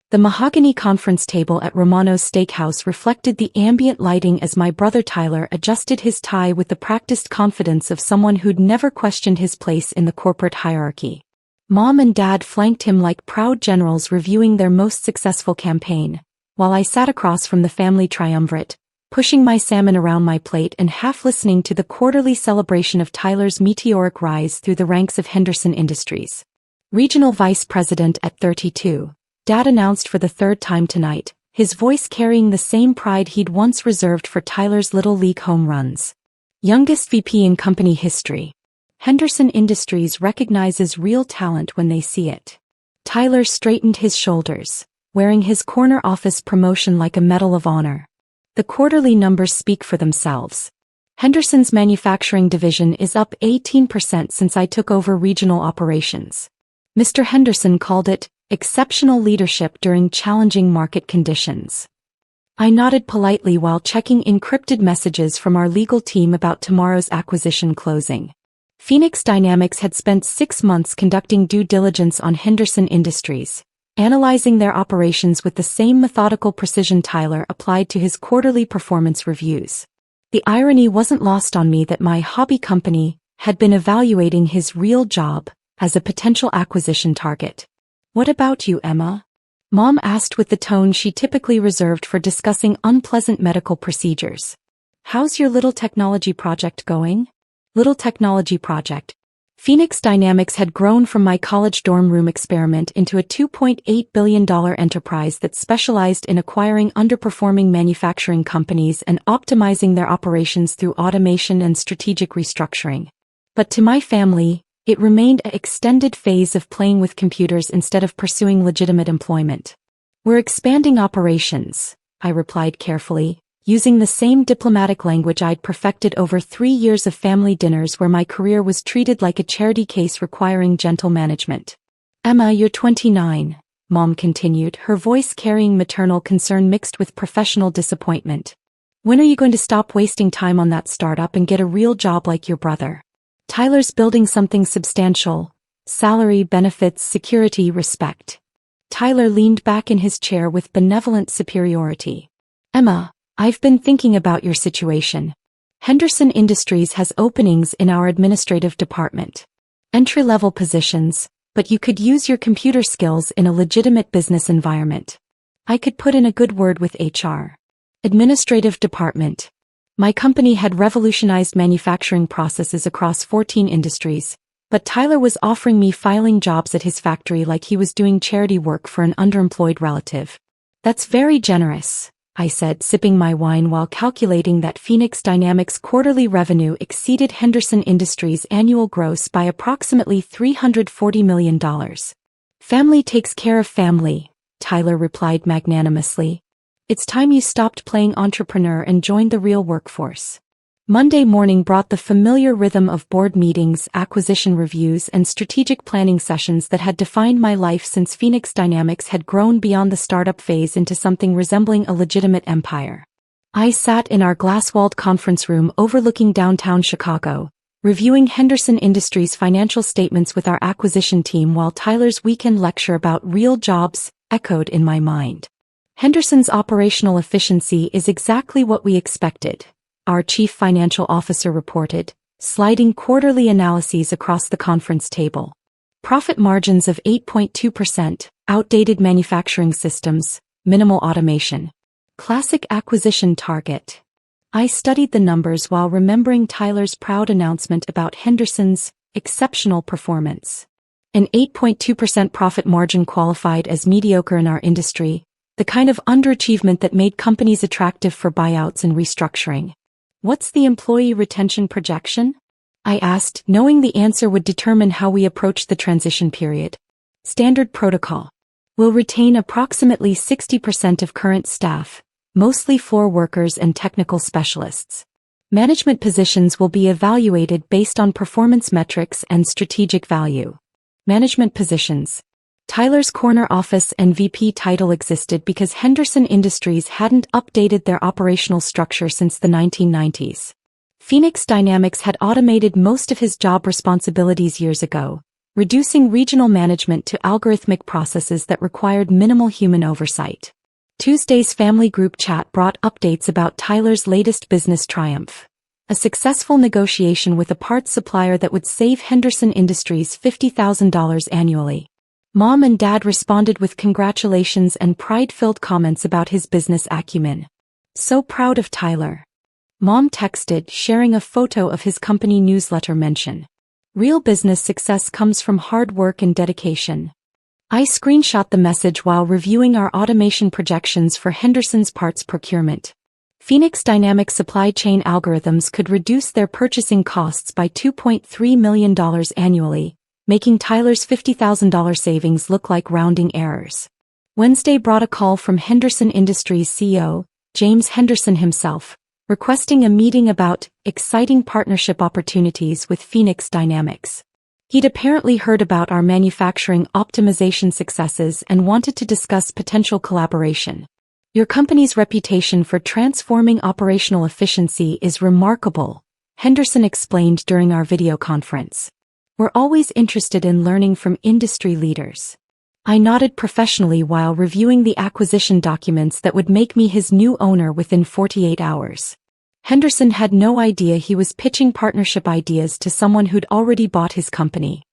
The mahogany conference table at Romano's Steakhouse reflected the ambient lighting as my brother Tyler adjusted his tie with the practiced confidence of someone who'd never questioned his place in the corporate hierarchy. Mom and Dad flanked him like proud generals reviewing their most successful campaign, while I sat across from the family triumvirate, pushing my salmon around my plate and half listening to the quarterly celebration of Tyler's meteoric rise through the ranks of Henderson Industries. Regional Vice President at 32, Dad announced for the third time tonight, his voice carrying the same pride he'd once reserved for Tyler's Little League home runs. Youngest VP in company history. Henderson Industries recognizes real talent when they see it. Tyler straightened his shoulders, wearing his corner office promotion like a medal of honor. The quarterly numbers speak for themselves. Henderson's manufacturing division is up 18% since I took over regional operations. Mr. Henderson called it exceptional leadership during challenging market conditions. I nodded politely while checking encrypted messages from our legal team about tomorrow's acquisition closing. Phoenix Dynamics had spent 6 months conducting due diligence on Henderson Industries, analyzing their operations with the same methodical precision Tyler applied to his quarterly performance reviews. The irony wasn't lost on me that my hobby company had been evaluating his real job as a potential acquisition target. "What about you, Emma?" Mom asked with the tone she typically reserved for discussing unpleasant medical procedures. "How's your little technology project going?" Little technology project. Phoenix Dynamics had grown from my college dorm room experiment into a $2.8 billion enterprise that specialized in acquiring underperforming manufacturing companies and optimizing their operations through automation and strategic restructuring. But to my family, it remained an extended phase of playing with computers instead of pursuing legitimate employment. "We're expanding operations," I replied carefully, using the same diplomatic language I'd perfected over 3 years of family dinners where my career was treated like a charity case requiring gentle management. "Emma, you're 29, Mom continued, her voice carrying maternal concern mixed with professional disappointment. "When are you going to stop wasting time on that startup and get a real job like your brother? Tyler's building something substantial: salary, benefits, security, respect." Tyler leaned back in his chair with benevolent superiority. "Emma, I've been thinking about your situation. Henderson Industries has openings in our administrative department. Entry-level positions, but you could use your computer skills in a legitimate business environment. I could put in a good word with HR. Administrative department. My company had revolutionized manufacturing processes across 14 industries, but Tyler was offering me filing jobs at his factory like he was doing charity work for an underemployed relative. That's very generous," I said, sipping my wine while calculating that Phoenix Dynamics' quarterly revenue exceeded Henderson Industries' annual gross by approximately $340 million. "Family takes care of family," Tyler replied magnanimously. "It's time you stopped playing entrepreneur and joined the real workforce." Monday morning brought the familiar rhythm of board meetings, acquisition reviews, and strategic planning sessions that had defined my life since Phoenix Dynamics had grown beyond the startup phase into something resembling a legitimate empire. I sat in our glass-walled conference room overlooking downtown Chicago, reviewing Henderson Industries' financial statements with our acquisition team while Tyler's weekend lecture about real jobs echoed in my mind. "Henderson's operational efficiency is exactly what we expected," our chief financial officer reported, sliding quarterly analyses across the conference table. "Profit margins of 8.2%, outdated manufacturing systems, minimal automation. Classic acquisition target." I studied the numbers while remembering Tyler's proud announcement about Henderson's exceptional performance. An 8.2% profit margin qualified as mediocre in our industry, the kind of underachievement that made companies attractive for buyouts and restructuring. "What's the employee retention projection?" I asked, knowing the answer would determine how we approach the transition period. "Standard protocol. We'll retain approximately 60% of current staff, mostly floor workers and technical specialists. Management positions will be evaluated based on performance metrics and strategic value." Management positions. Tyler's corner office and VP title existed because Henderson Industries hadn't updated their operational structure since the 1990s. Phoenix Dynamics had automated most of his job responsibilities years ago, reducing regional management to algorithmic processes that required minimal human oversight. Tuesday's family group chat brought updates about Tyler's latest business triumph. A successful negotiation with a parts supplier that would save Henderson Industries $50,000 annually. Mom and Dad responded with congratulations and pride-filled comments about his business acumen. So proud of Tyler. Mom texted, sharing a photo of his company newsletter mention. Real business success comes from hard work and dedication. I screenshot the message while reviewing our automation projections for Henderson's parts procurement. Phoenix Dynamics supply chain algorithms could reduce their purchasing costs by $2.3 million annually, making Tyler's $50,000 savings look like rounding errors. Wednesday brought a call from Henderson Industries CEO, James Henderson himself, requesting a meeting about exciting partnership opportunities with Phoenix Dynamics. He'd apparently heard about our manufacturing optimization successes and wanted to discuss potential collaboration. Your company's reputation for transforming operational efficiency is remarkable, Henderson explained during our video conference. We're always interested in learning from industry leaders. I nodded professionally while reviewing the acquisition documents that would make me his new owner within 48 hours. Henderson had no idea he was pitching partnership ideas to someone who'd already bought his company.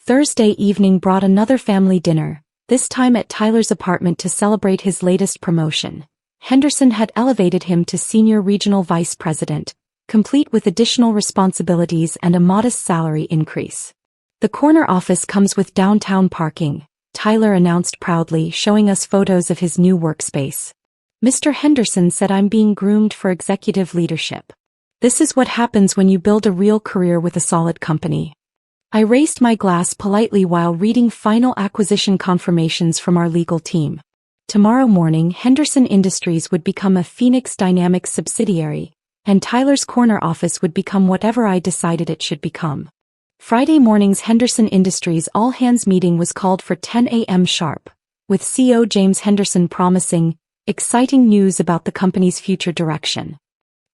Thursday evening brought another family dinner, this time at Tyler's apartment to celebrate his latest promotion. Henderson had elevated him to senior regional vice president, complete with additional responsibilities and a modest salary increase. The corner office comes with downtown parking, Tyler announced proudly, showing us photos of his new workspace. Mr. Henderson said I'm being groomed for executive leadership. This is what happens when you build a real career with a solid company. I raised my glass politely while reading final acquisition confirmations from our legal team. Tomorrow morning, Henderson Industries would become a Phoenix Dynamics subsidiary, and Tyler's corner office would become whatever I decided it should become. Friday morning's Henderson Industries all-hands meeting was called for 10 a.m. sharp, with CEO James Henderson promising exciting news about the company's future direction.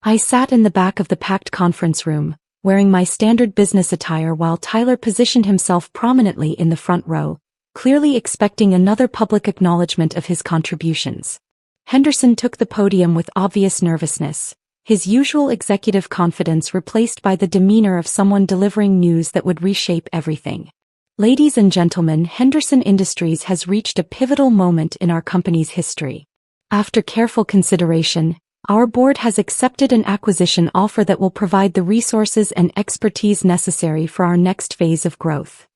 I sat in the back of the packed conference room, wearing my standard business attire while Tyler positioned himself prominently in the front row, clearly expecting another public acknowledgement of his contributions. Henderson took the podium with obvious nervousness, his usual executive confidence replaced by the demeanor of someone delivering news that would reshape everything. Ladies and gentlemen, Henderson Industries has reached a pivotal moment in our company's history. After careful consideration, our board has accepted an acquisition offer that will provide the resources and expertise necessary for our next phase of growth.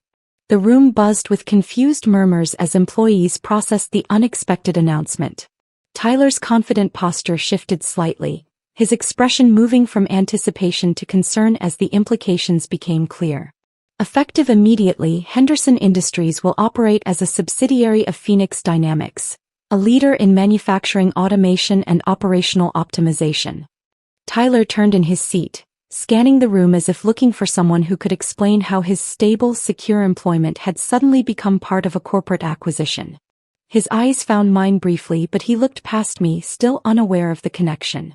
The room buzzed with confused murmurs as employees processed the unexpected announcement. Tyler's confident posture shifted slightly, his expression moving from anticipation to concern as the implications became clear. Effective immediately, Henderson Industries will operate as a subsidiary of Phoenix Dynamics, a leader in manufacturing automation and operational optimization. Tyler turned in his seat, scanning the room as if looking for someone who could explain how his stable, secure employment had suddenly become part of a corporate acquisition. His eyes found mine briefly, but he looked past me, still unaware of the connection.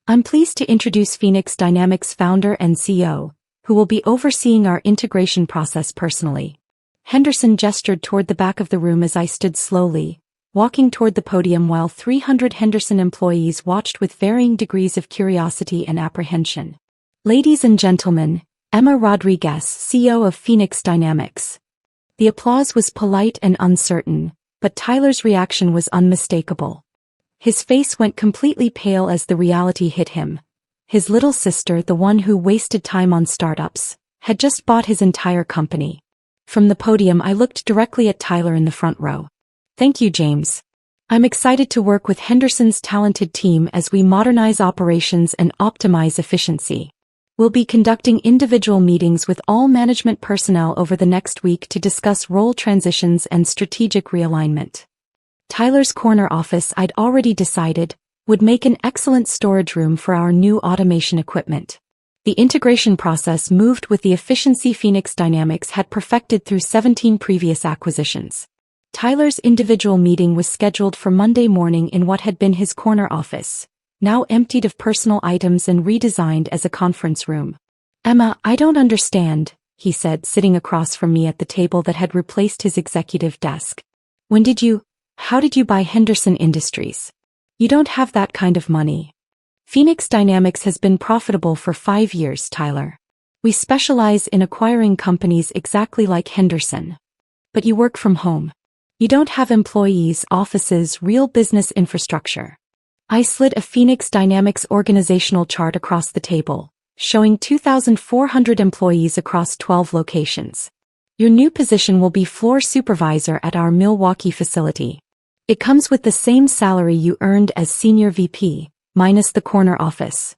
I'm pleased to introduce Phoenix Dynamics founder and CEO, who will be overseeing our integration process personally. Henderson gestured toward the back of the room as I stood slowly, walking toward the podium while 300 Henderson employees watched with varying degrees of curiosity and apprehension. Ladies and gentlemen, Emma Rodriguez, CEO of Phoenix Dynamics. The applause was polite and uncertain, but Tyler's reaction was unmistakable. His face went completely pale as the reality hit him. His little sister, the one who wasted time on startups, had just bought his entire company. From the podium I looked directly at Tyler in the front row. Thank you, James. I'm excited to work with Henderson's talented team as we modernize operations and optimize efficiency. We'll be conducting individual meetings with all management personnel over the next week to discuss role transitions and strategic realignment. Tyler's corner office, I'd already decided, would make an excellent storage room for our new automation equipment. The integration process moved with the efficiency Phoenix Dynamics had perfected through 17 previous acquisitions. Tyler's individual meeting was scheduled for Monday morning in what had been his corner office, now emptied of personal items and redesigned as a conference room. Emma, I don't understand, he said, sitting across from me at the table that had replaced his executive desk. How did you buy Henderson Industries? You don't have that kind of money. Phoenix Dynamics has been profitable for 5 years, Tyler. We specialize in acquiring companies exactly like Henderson. But you work from home. You don't have employees, offices, real business infrastructure. I slid a Phoenix Dynamics organizational chart across the table, showing 2,400 employees across 12 locations. Your new position will be floor supervisor at our Milwaukee facility. It comes with the same salary you earned as senior VP, minus the corner office.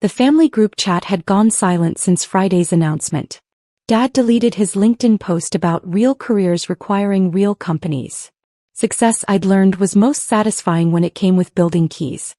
The family group chat had gone silent since Friday's announcement. Dad deleted his LinkedIn post about real careers requiring real companies. Success, I'd learned, was most satisfying when it came with building keys.